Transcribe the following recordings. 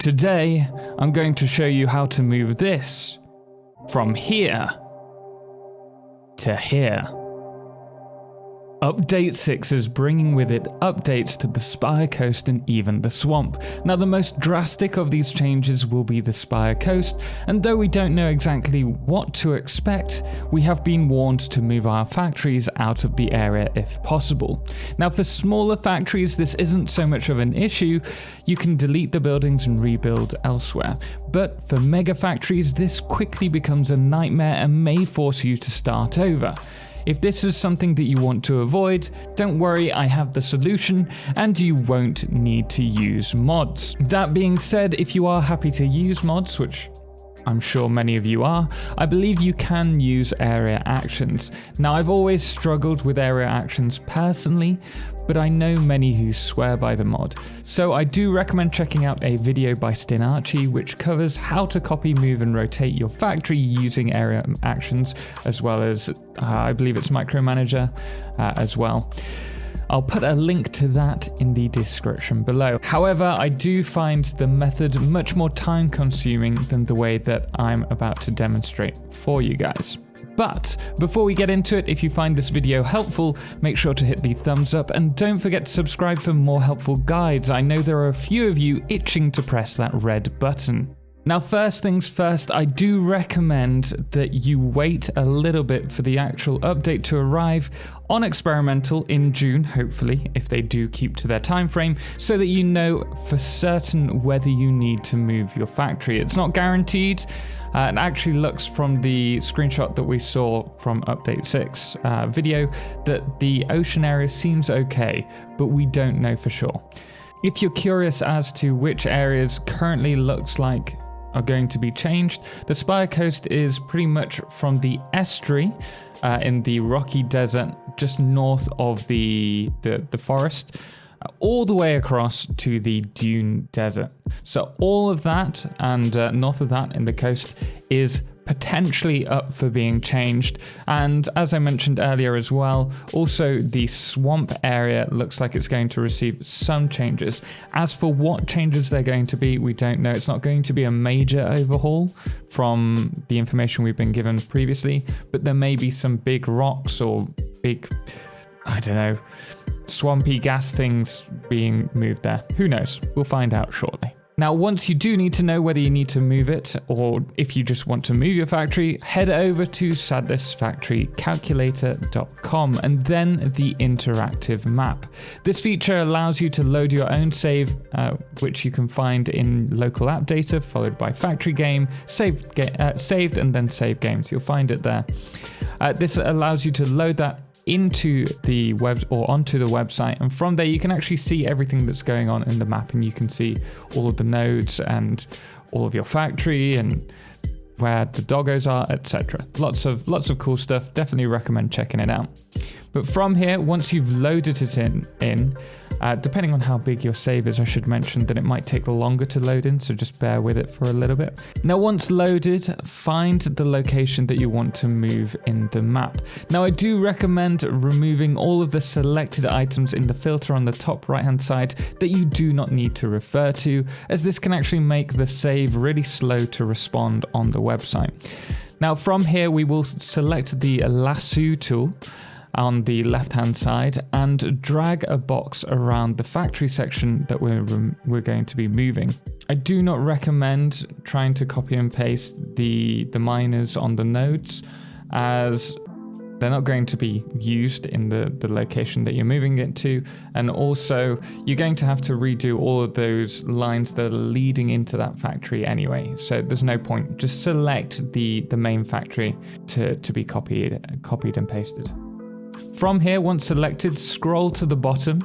Today, I'm going to show you how to move this from here to here. Update 6 is bringing with it updates to the Spire Coast and even the Swamp. Now, the most drastic of these changes will be the Spire Coast, and though we don't know exactly what to expect, we have been warned to move our factories out of the area if possible. Now, for smaller factories, this isn't so much of an issue. You can delete the buildings and rebuild elsewhere. But for mega factories, this quickly becomes a nightmare and may force you to start over. If this is something that you want to avoid, don't worry, I have the solution, and you won't need to use mods. That being said, if you are happy to use mods, which I'm sure many of you are, I believe you can use area actions. Now, I've always struggled with area actions personally, but I know many who swear by the mod. So I do recommend checking out a video by Stin Archi, which covers how to copy, move, and rotate your factory using area actions, as well as, I believe it's Micromanager as well. I'll put a link to that in the description below. However, I do find the method much more time consuming than the way that I'm about to demonstrate for you guys. But before we get into it, if you find this video helpful, make sure to hit the thumbs up and don't forget to subscribe for more helpful guides. I know there are a few of you itching to press that red button. Now, first things first, I do recommend that you wait a little bit for the actual update to arrive on experimental in June, hopefully, if they do keep to their time frame, so that you know for certain whether you need to move your factory. It's not guaranteed. It actually looks from the screenshot that we saw from Update 6 video that the ocean area seems okay, but we don't know for sure. If you're curious as to which areas currently looks like are going to be changed, the Spire Coast is pretty much from the estuary in the rocky desert just north of the forest, all the way across to the dune desert. So all of that and north of that in the coast is potentially up for being changed. And as I mentioned earlier as well, also the swamp area looks like it's going to receive some changes. As for what changes they're going to be, we don't know. It's not going to be a major overhaul from the information we've been given previously, but there may be some big rocks or big, I don't know, swampy gas things being moved there. Who knows? We'll find out shortly. Now, once you do need to know whether you need to move it or if you just want to move your factory, head over to satisfactorycalculator.com and then the interactive map. This feature allows you to load your own save, which you can find in local app data, followed by factory game, saved, and then save games. You'll find it there. This allows you to load that into the web or onto the website, and from there you can actually see everything that's going on in the map, and you can see all of the nodes and all of your factory and where the doggos are, etc. Lots of cool stuff. Definitely recommend checking it out. But from here, once you've loaded it in, depending on how big your save is, I should mention that it might take longer to load in, so just bear with it for a little bit. Now, once loaded, find the location that you want to move in the map. Now, I do recommend removing all of the selected items in the filter on the top right-hand side that you do not need to refer to, as this can actually make the save really slow to respond on the website. Now, from here, we will select the lasso tool on the left hand side and drag a box around the factory section that we're going to be moving. I do not recommend trying to copy and paste the miners on the nodes, as they're not going to be used in the location that you're moving it to, and also you're going to have to redo all of those lines that are leading into that factory anyway, so there's no point. Just select the main factory to be copied and pasted. From here, once selected, scroll to the bottom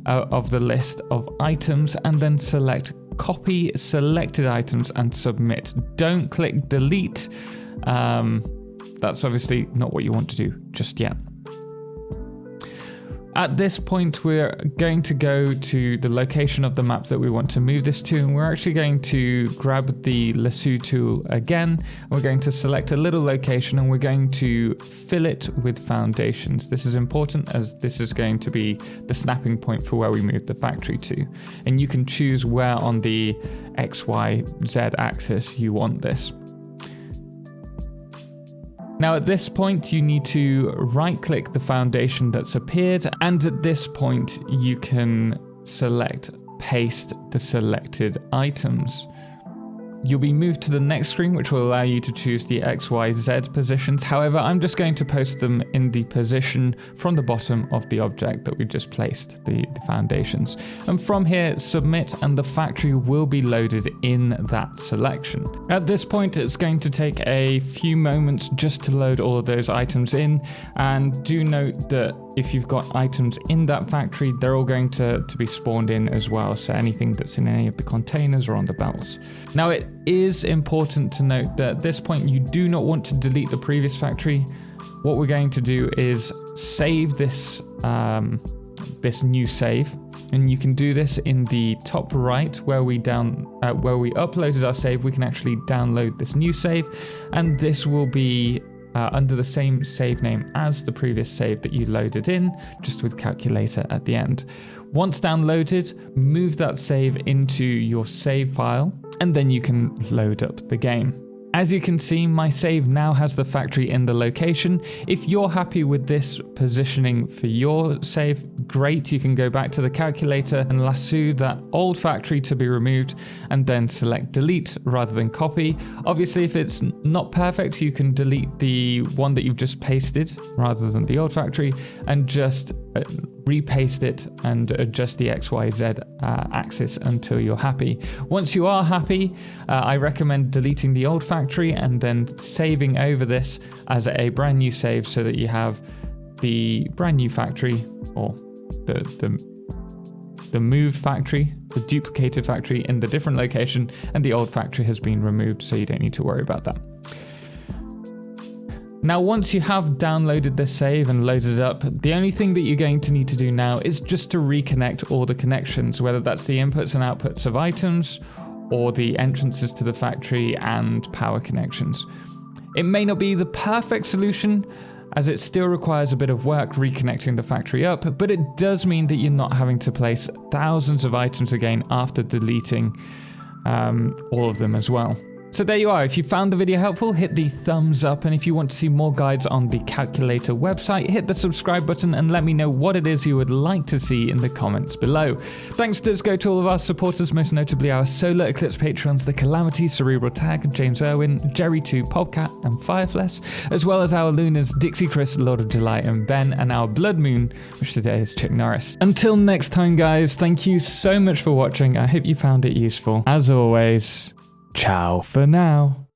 of the list of items and then select copy selected items and submit. Don't click delete. That's obviously not what you want to do just yet. At this point, we're going to go to the location of the map that we want to move this to, and we're actually going to grab the lasso tool again. We're going to select a little location and we're going to fill it with foundations. This is important as this is going to be the snapping point for where we move the factory to. And you can choose where on the X, Y, Z axis you want this. Now at this point you need to right click the foundation that's appeared, and at this point you can select paste the selected items. You'll be moved to the next screen, which will allow you to choose the X, Y, Z positions. However, I'm just going to post them in the position from the bottom of the object that we just placed, the foundations. And from here, submit, and the factory will be loaded in that selection. At this point, it's going to take a few moments just to load all of those items in. And do note that if you've got items in that factory, they're all going to be spawned in as well. So anything that's in any of the containers or on the belts. Now it is important to note that at this point you do not want to delete the previous factory. What we're going to do is save this this new save, and you can do this in the top right where we uploaded our save. We can actually download this new save, and this will be under the same save name as the previous save that you loaded in, just with calculator at the end. Once downloaded, move that save into your save file, and then you can load up the game. As you can see, my save now has the factory in the location. If you're happy with this positioning for your save, great. You can go back to the calculator and lasso that old factory to be removed, and then select delete rather than copy. Obviously, if it's not perfect, you can delete the one that you've just pasted rather than the old factory, and just repaste it and adjust the XYZ axis until you're happy. Once you are happy, I recommend deleting the old factory and then saving over this as a brand new save so that you have the brand new factory, or the moved factory, the duplicated factory in the different location, and the old factory has been removed, so you don't need to worry about that. Now, once you have downloaded this save and loaded it up, the only thing that you're going to need to do now is just to reconnect all the connections, whether that's the inputs and outputs of items or the entrances to the factory and power connections. It may not be the perfect solution, as it still requires a bit of work reconnecting the factory up, but it does mean that you're not having to place thousands of items again after deleting all of them as well. So there you are. If you found the video helpful, hit the thumbs up, and if you want to see more guides on the calculator website, hit the subscribe button and let me know what it is you would like to see in the comments below. Thanks does go to all of our supporters, most notably our Solar Eclipse patrons, The Calamity, Cerebral Tag, James Irwin, Jerry2, Pobcat and Firefless, as well as our Lunars, Dixie Chris, Lord of July and Ben, and our Blood Moon, which today is Chick Norris. Until next time guys, thank you so much for watching. I hope you found it useful. As always, ciao for now.